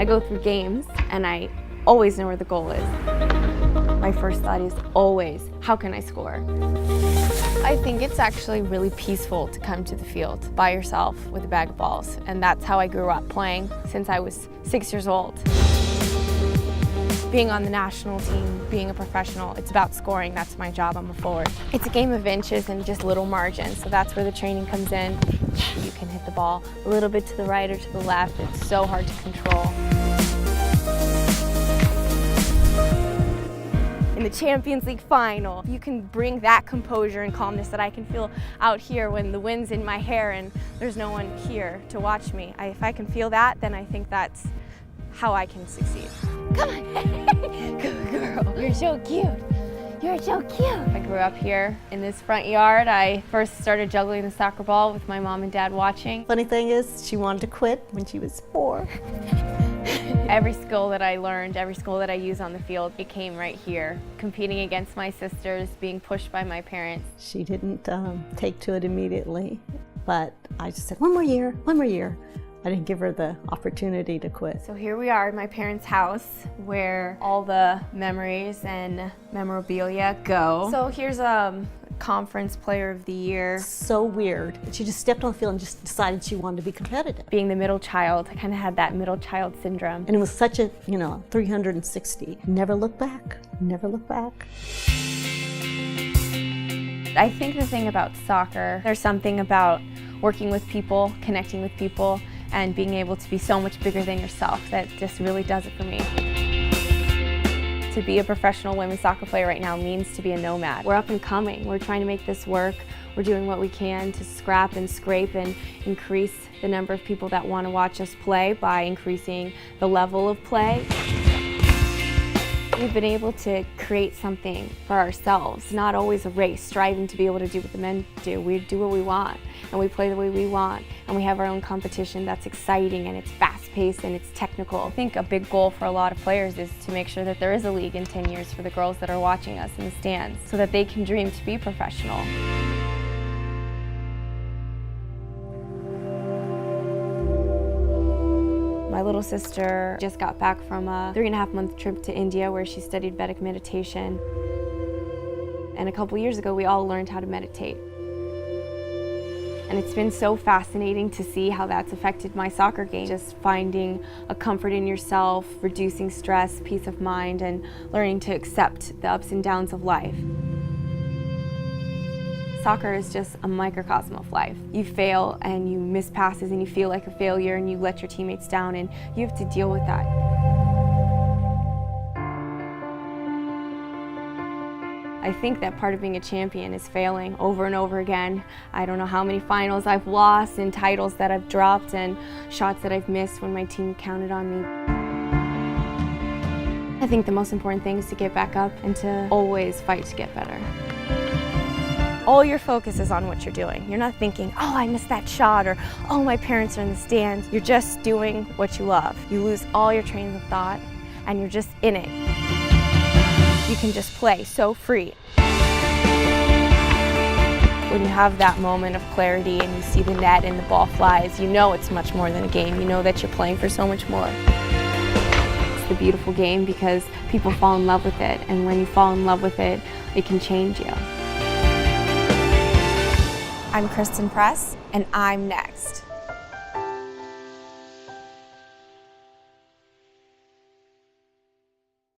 I go through games and I always know where the goal is. My first thought is always, how can I score? I think it's actually really peaceful to come to the field by yourself with a bag of balls, and that's how I grew up playing since I was 6 years old. Being on the national team, being a professional, it's about scoring. That's my job. I'm a forward. It's a game of inches and just little margins, so that's where the training comes in. You can hit the ball a little bit to the right or to the left. It's so hard to control. In the Champions League final, you can bring that composure and calmness that I can feel out here when the wind's in my hair and there's no one here to watch me. If I can feel that, then I think that's how I can succeed. Come on, good girl. You're so cute. You're so cute. I grew up here in this front yard. I first started juggling the soccer ball with my mom and dad watching. Funny thing is, she wanted to quit when she was 4. Every skill that I learned, every skill that I use on the field, it came right here. Competing against my sisters, being pushed by my parents. She didn't take to it immediately, but I just said, one more year, one more year. I didn't give her the opportunity to quit. So here we are in my parents' house where all the memories and memorabilia go. So here's Conference Player of the Year. So weird. She just stepped on the field and just decided she wanted to be competitive. Being the middle child, I kind of had that middle child syndrome. And it was such a, 360. Never look back, never look back. I think the thing about soccer, there's something about working with people, connecting with people, and being able to be so much bigger than yourself that just really does it for me. To be a professional women's soccer player right now means to be a nomad. We're up and coming. We're trying to make this work. We're doing what we can to scrap and scrape and increase the number of people that want to watch us play by increasing the level of play. We've been able to create something for ourselves, not always a race, striving to be able to do what the men do. We do what we want, and we play the way we want, and we have our own competition that's exciting, and it's fast-paced, and it's technical. I think a big goal for a lot of players is to make sure that there is a league in 10 years for the girls that are watching us in the stands, so that they can dream to be professional. My little sister just got back from a 3.5-month trip to India where she studied Vedic meditation. And a couple years ago, we all learned how to meditate. And it's been so fascinating to see how that's affected my soccer game. Just finding a comfort in yourself, reducing stress, peace of mind, and learning to accept the ups and downs of life. Soccer is just a microcosm of life. You fail and you miss passes and you feel like a failure and you let your teammates down and you have to deal with that. I think that part of being a champion is failing over and over again. I don't know how many finals I've lost and titles that I've dropped and shots that I've missed when my team counted on me. I think the most important thing is to get back up and to always fight to get better. All your focus is on what you're doing. You're not thinking, oh, I missed that shot, or oh, my parents are in the stands. You're just doing what you love. You lose all your trains of thought, and you're just in it. You can just play so free. When you have that moment of clarity and you see the net and the ball flies, you know it's much more than a game. You know that you're playing for so much more. It's a beautiful game because people fall in love with it, and when you fall in love with it, it can change you. I'm Christen Press, and I'm next.